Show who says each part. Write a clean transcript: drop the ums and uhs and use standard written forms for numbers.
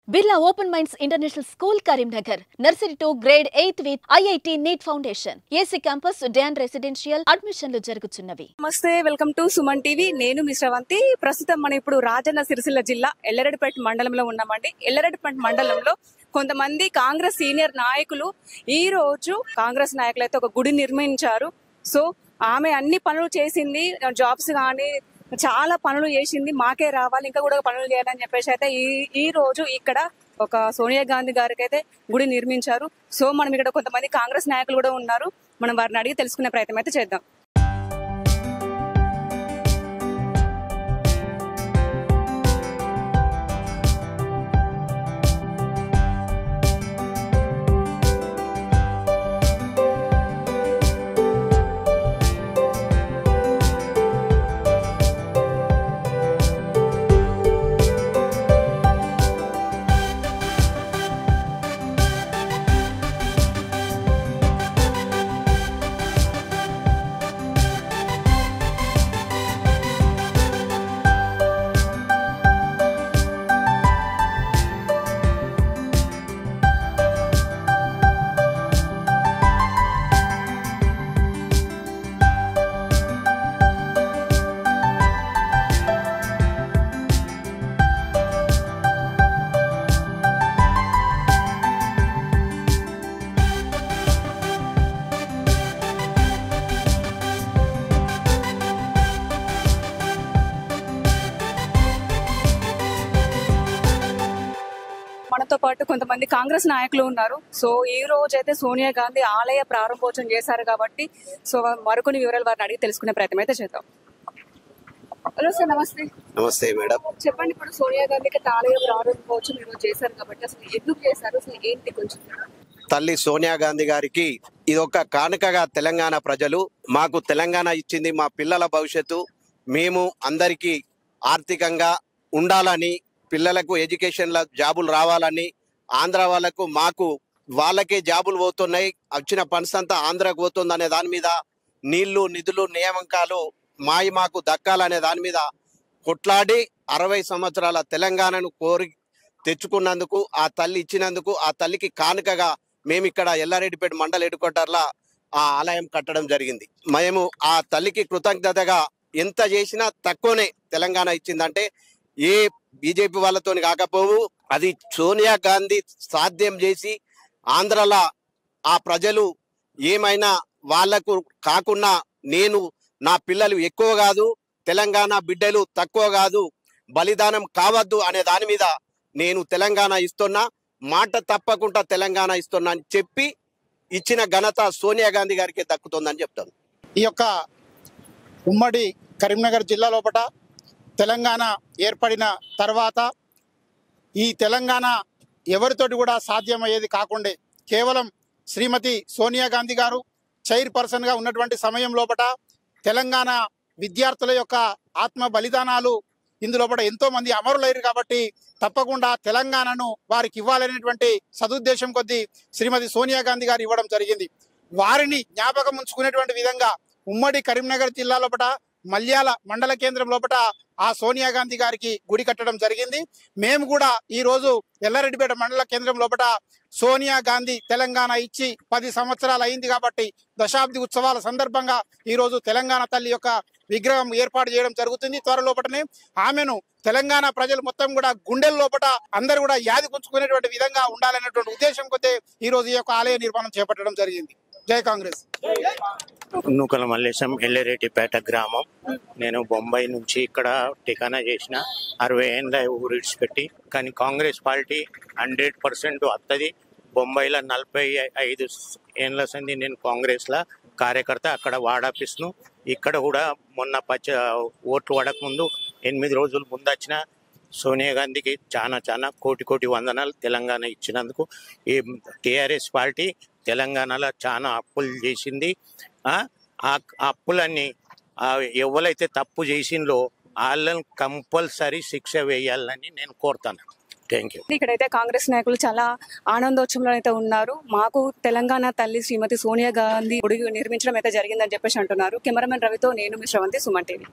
Speaker 1: Birla Open Minds International School, Karimnagar. Nursery to grade 8th with IIT NEET Foundation. AC Campus, Dan Residential. Admissionలు జరుగుతున్నవి.
Speaker 2: నమస్తే, welcome to Suman TV. నేను మీ శ్రవంతి. ప్రస్తుతం మనం ఇప్పుడు రాజన్న సిరిసిల్ల జిల్లా ఎల్లరెడ్డిపేట మండలంలో ఉన్నామండి. ఎల్లరెడ్డిపేట మండలంలో కొంతమంది కాంగ్రెస్ సీనియర్ నాయకులు ఈ రోజు కాంగ్రెస్ నాయకులైతే ఒక గుడి నిర్మించారు. సో ఆమె అన్ని పనులు చేసింది, జాబ్స్ కానీ చాలా పనులు చేసింది, మాకే రావాలి ఇంకా కూడా పనులు చేయాలని చెప్పేసి అయితే ఈ రోజు ఇక్కడ ఒక సోనియా గాంధీ గారికి అయితే గుడి నిర్మించారు. సో మనం ఇక్కడ కొంతమంది కాంగ్రెస్ నాయకులు కూడా ఉన్నారు, మనం వారిని అడిగి తెలుసుకునే ప్రయత్నం అయితే చేద్దాం. మనతో పాటు కొంతమంది కాంగ్రెస్ నాయకులు ఉన్నారు. సో ఈ రోజు అయితే సోనియా గాంధీ ఆలయ ప్రారంభోత్సవం చేశారు కాబట్టి సో మరికొన్ని వివరాలు వారిని అడిగి తెలుసుకునే ప్రయత్నం అయితే చేద్దాం. హలో సార్, నమస్తే.
Speaker 3: నమస్తే మేడం.
Speaker 2: చెప్పండి, ఇప్పుడు సోనియా గాంధీకి ఆలయ ప్రారంభోత్సవం ఈరోజు చేశారు కాబట్టి అసలు ఎందుకు చేశారు, అసలు ఏంటి కొంచెం?
Speaker 3: తల్లి సోనియా గాంధీ గారికి ఇదొక కానుకగా తెలంగాణ ప్రజలు మాకు తెలంగాణ ఇచ్చింది, మా పిల్లల భవిష్యత్తు, మేము అందరికీ ఆర్థికంగా ఉండాలని, పిల్లలకు ఎడ్యుకేషన్ల జాబులు రావాలని, ఆంధ్ర వాళ్ళకు మాకు వాళ్ళకే జాబులు పోతున్నాయి, వచ్చిన ఫండ్స్ అంతా ఆంధ్రకు పోతుంది అనే దాని మీద, నీళ్లు నిధులు నియామకాలు మాకు దక్కాలనే దాని మీద కొట్లాడి 60 సంవత్సరాల తెలంగాణను కోరి తెచ్చుకున్నందుకు, ఆ తల్లి ఇచ్చినందుకు, ఆ తల్లికి కానుకగా మేము ఇక్కడ ఎల్లారెడ్డిపేట మండల హెడ్ క్వార్టర్లో ఆ ఆలయం కట్టడం జరిగింది. మేము ఆ తల్లికి కృతజ్ఞతగా ఎంత చేసినా తక్కువనే. తెలంగాణ ఇచ్చిందంటే ఏ బీజేపీ వాళ్ళతో కాకపోవు, అది సోనియా గాంధీ సాధ్యం చేసి ఆంధ్రలో ఆ ప్రజలు ఏమైనా వాళ్లకు కాకుండా, నేను నా పిల్లలు ఎక్కువ కాదు, తెలంగాణ బిడ్డలు తక్కువ కాదు, బలిదానం కావద్దు అనే దాని మీద నేను తెలంగాణ ఇస్తున్నా, మాట తప్పకుండా తెలంగాణ ఇస్తున్నా అని చెప్పి ఇచ్చిన ఘనత సోనియా గాంధీ గారికి దక్కుతుందని చెప్తాను.
Speaker 4: ఈ యొక్క ఉమ్మడి కరీంనగర్ జిల్లా లోపల తెలంగాణ ఏర్పడిన తర్వాత ఈ తెలంగాణ ఎవరితోటి కూడా సాధ్యమయ్యేది కాకుండా కేవలం శ్రీమతి సోనియా గాంధీ గారు చైర్పర్సన్గా ఉన్నటువంటి సమయం లోపల తెలంగాణ విద్యార్థుల యొక్క ఆత్మ బలిదానాలు ఇందులోపల ఎంతో మంది అమరులయ్యారు కాబట్టి తప్పకుండా తెలంగాణను వారికి ఇవ్వాలనేటువంటి సదుద్దేశం కొద్దీ శ్రీమతి సోనియా గాంధీ గారు ఇవ్వడం జరిగింది. వారిని జ్ఞాపకం ఉంచుకునేటువంటి విధంగా ఉమ్మడి కరీంనగర్ జిల్లా లోపల మల్యాల మండల కేంద్రం లోపల ఆ సోనియా గాంధీ గారికి గుడి కట్టడం జరిగింది. మేము కూడా ఈ రోజు ఎల్లారెడ్డిపేట మండల కేంద్రం లోపల సోనియా గాంధీ తెలంగాణ ఇచ్చి 10 సంవత్సరాలు అయింది కాబట్టి దశాబ్ది ఉత్సవాల సందర్భంగా ఈ రోజు తెలంగాణ తల్లి యొక్క విగ్రహం ఏర్పాటు చేయడం జరుగుతుంది. త్వరలోపటనే ఆమెను తెలంగాణ ప్రజలు మొత్తం కూడా గుండెల లోపల అందరూ కూడా యాది పుంచుకునేటువంటి విధంగా ఉండాలనేటువంటి ఉద్దేశం కొద్ది ఈ రోజు ఈ యొక్క ఆలయ నిర్మాణం చేపట్టడం జరిగింది. జై కాంగ్రెస్.
Speaker 5: నూకల మల్లేశం, ఎల్లరెడ్డిపేట గ్రామం. నేను బొంబాయి నుంచి ఇక్కడ ఠికానా చేసిన 60 ఏళ్ళ ఊరు విడిచిపెట్టి, కానీ కాంగ్రెస్ పార్టీ 100% వస్తుంది. బొంబాయిలో 45 ఏళ్ళ సంది నేను కాంగ్రెస్లో కార్యకర్త. అక్కడ వార్డాఫీస్ను ఇక్కడ కూడా మొన్న ఓట్లు పడక ముందు 8 రోజుల ముందు వచ్చిన సోనియా గాంధీకి చాలా కోటి వందనాలు తెలంగాణ ఇచ్చినందుకు. ఈ టీఆర్ఎస్ పార్టీ తెలంగాణలో చాలా అప్పులు చేసింది. ఆ అప్పులన్నీ ఎవరైతే తప్పు చేసిందో వాళ్ళని కంపల్సరీ శిక్ష వేయాలని నేను కోరుతాను. Thank you.
Speaker 2: ఇక్కడైతే కాంగ్రెస్ నాయకులు చాలా ఆనందోత్సవంలో అయితే ఉన్నారు. మాకు తెలంగాణ తల్లి శ్రీమతి సోనియా గాంధీ గుడి నిర్మించడం అయితే జరిగిందని చెప్పేసి అంటున్నారు. కెమెరామెన్ రవితో నేను మీ శ్రవంతి, సుమన్ టీవీ.